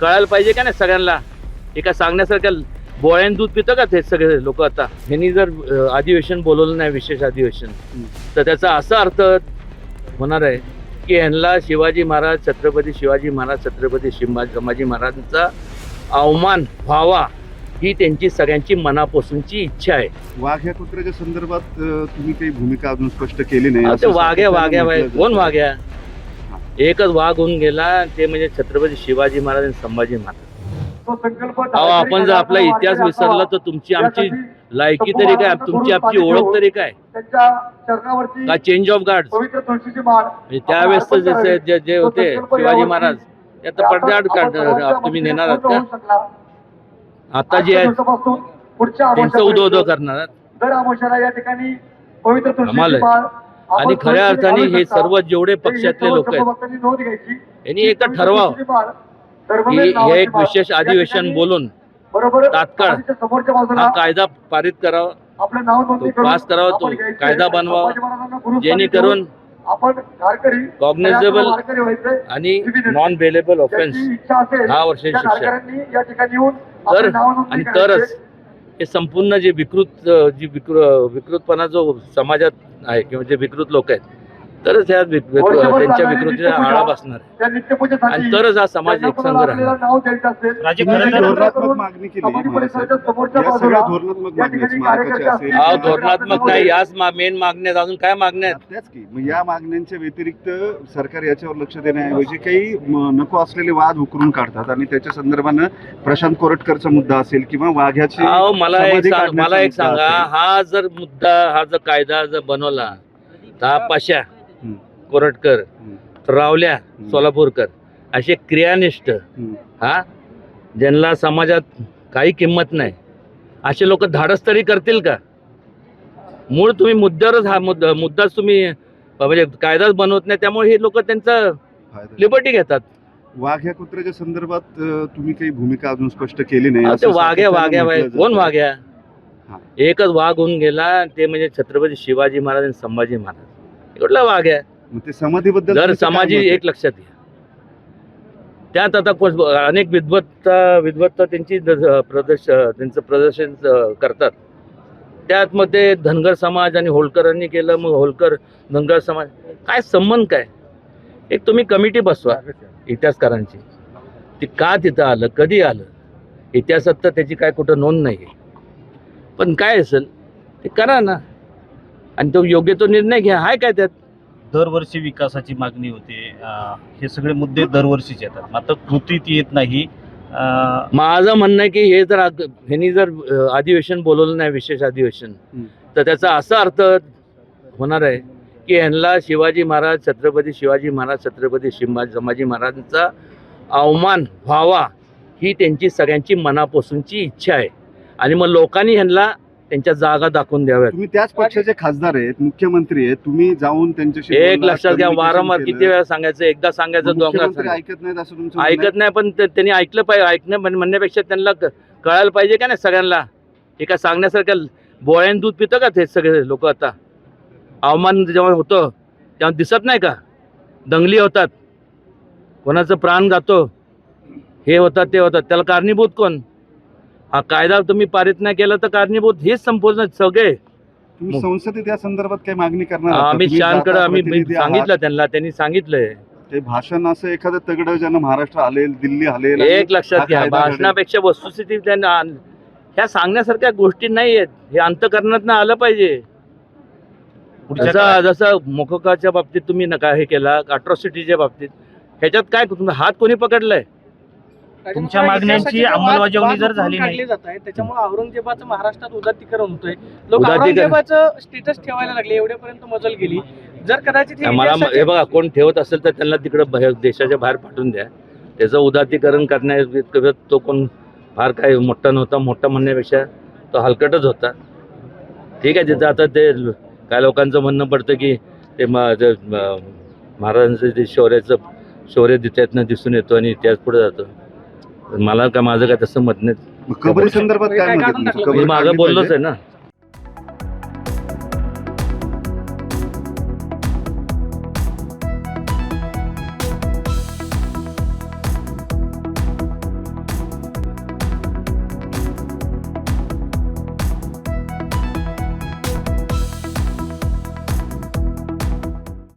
कळायला पाहिजे का नाही सगळ्यांना. एका सांगण्यासारखं बोळ्यान दूध पितं का ते सगळे लोक. आता ह्यांनी जर अधिवेशन बोलवलं नाही, विशेष अधिवेशन, तर त्याचा असा अर्थ होणार आहे की ह्यांना शिवाजी महाराज, छत्रपती शिवाजी महाराज, छत्रपती संभाजी महाराजांचा अवमान व्हावा ही त्यांची सगळ्यांची मनापासूनची इच्छा आहे. वाघ्या कुत्र्याच्या संदर्भात तुम्ही काही भूमिका अजून स्पष्ट केली नाही. ते वाघ्या कोण वाघ्या? एकच वाघ होऊन गेला, ते म्हणजे छत्रपती शिवाजी महाराज आणि संभाजी महाराज. अहो, आपण जर आपला इतिहास विसरला तर तुमची आमची लायकी तरी काय, तुमची आमची ओळख तरी काय? का चेंज ऑफ गार्ड? त्यावेळेस जे होते शिवाजी महाराज, त्यात पडद्याआड तुम्ही नेणार आहात का? आता जे आहे त्यांचं उदो करणार कमाल आहे. आणि खऱ्या अर्थाने हे सर्व जेवढे पक्षातले लोक आहेत यांनी एकदा ठरवावं की हे एक विशेष अधिवेशन बोलून तात्काळ हा कायदा पारित करावा, तो पास करावा, तो कायदा बनवावा, जेणेकरून कॉग्निझेबल आणि नॉन बेलेबल ऑफेन्स 10 वर्षाची शिक्षा तर, आणि तरच हे संपूर्ण जे विकृतपणा जो समाजात आहे किंवा जे विकृत लोक आहेत, तरच ह्या त्यांच्या विकृतीला आळा बसणार आणि तरच हा समाज एकसंघ राहणार. धोरणात्मक नाही, याच मेन मागण्या अजून काय मागण्या आहेत? त्याच की मग या मागण्यांच्या व्यतिरिक्त सरकार याच्यावर लक्ष देण्याऐवजी काही नको असलेले वाद उकरून काढतात आणि त्याच्या संदर्भानं प्रशांत कोरटकरचा मुद्दा असेल किंवा वाघ्याची मला एक सांगा, हा जर मुद्दा, हा जर कायदा जर बनवला तर पाशा कोरटकर, रावल्या सोलापूरकर असे क्रियानिष्ठ, हा ज्यांना समाजात काही किंमत नाही, असे लोक धाडस तरी करतील का? मूळ तुम्ही मुद्द्यावरच हा मुद्दाच तुम्ही म्हणजे कायदाच बनवत नाही, त्यामुळे हे लोक त्यांचं लिबर्टी घेतात. वाघ्या कुत्र्याच्या संदर्भात तुम्ही काही भूमिका अजून स्पष्ट केली नाही. ते वाघ्या कोण वाघ्या? एकच वाघ होऊन गेला, ते म्हणजे छत्रपती शिवाजी महाराज आणि संभाजी महाराज. कुठला वाघ आहे? ते समाधीबद्दल जर समाजी एक लक्षात घ्या, त्यात आता अनेक विद्वत्ता त्यांची त्यांचं प्रदर्शन करतात. त्यात मग ते धनगर समाज आणि होळकरांनी केलं, मग होळकर धनगर समाज काय संबंध काय? एक तुम्ही कमिटी बसवा इतिहासकारांची, ती का तिथं आलं, कधी आलं, इतिहासात तर त्याची काय कुठं नोंद नाही आहे, पण काय असेल ते करा ना आणि तो योग्य तो निर्णय घ्या. हाय काय त्यात? दरवर्षी विकासाची मागणी होते, हे सगळे मुद्दे दरवर्षीच येतात, मात्र कृतीत येत नाही. माझं म्हणणं आहे की हे जर ह्यांनी जर अधिवेशन बोलवलं नाही, विशेष अधिवेशन, तर त्याचा असा अर्थ होणार आहे की ह्यांना शिवाजी महाराज, छत्रपती शिवाजी महाराज, छत्रपती संभाजी महाराजांचा अवमान व्हावा ही त्यांची सगळ्यांची मनापासूनची इच्छा आहे. आणि मग लोकांनी ह्यांना त्यांच्या जागा दाखवून द्याव्यात. तुम्ही त्याच पक्षाचे खासदार आहेत, मुख्यमंत्री आहेत, तुम्ही जाऊन त्यांच्याशी एक लक्षात घ्या, वारंवार किती वेळा सांगायचं, एकदा सांगायचं, दोनदा ऐकत नाहीत असं तुमचं ऐकत नाही. पण त्यांनी ऐकलं पाहिजे. ऐकणं म्हणण्यापेक्षा त्यांना कळायला पाहिजे का नाही सगळ्यांना. एका सांगण्यासारखं बोळ्यान दूध पितं का ते सगळे लोक. आता अवमान जेव्हा होतं तेव्हा दिसत नाही का? दंगली होतात, कोणाचं प्राण जातो, हे होतात ते होतात, त्याला कारणीभूत कोण? हा कायदा तुम्ही पारित नाही केला तर कारणीभूत हेच संपूर्ण सगळे. तुम्ही संसदेत या संदर्भात काही मागणी करणार? अमित शहाकडे आम्ही सांगितलं, त्यांनी सांगितलंय. ते भाषण असं एखादं तगडं ज्यानं महाराष्ट्र हलेल, दिल्ली हलेल. एक लक्षात घ्या, भाषणापेक्षा वस्तुस्थिती त्यांना ह्या सांगण्यासारख्या गोष्टी नाही आहेत, हे अंतःकरणातनं आलं पाहिजे. जसं मोकोकाच्या बाबतीत तुम्ही नका हे केला, अट्रॉसिटीच्या बाबतीत, ह्याच्यात काय हात कोणी पकडलाय? तुमच्या मागण्यांची अंमलबजावणी जर झाली नाही, त्याच्यामुळे औरंगजेबाचं महाराष्ट्रात उदात्तीकरण होतंय. लोक औरंगजेबाचं स्टेटस ठेवायला लागले, एवढ्यापर्यंत मजल गेली. जर कदाचित मला हे बघा, कोण ठेवत असेल तर त्यांना तिकडे देशाच्या बाहेर पाठवून द्या. त्याचं उदात्तीकरण करण्यात तो कोण फार काय मोठा नव्हता. मोठा म्हणण्यापेक्षा तो हलकटच होता. ठीक आहे, तिथं आता ते काय लोकांचं म्हणणं पडतं की ते महाराजांचं जे शौर्य त्यातनं दिसून येतो आणि इतिहास पुढे जातो. मला काय, माझं काय तसं मत नाही. कबरी संदर्भात काय? मी मागं बोललोच आहे ना.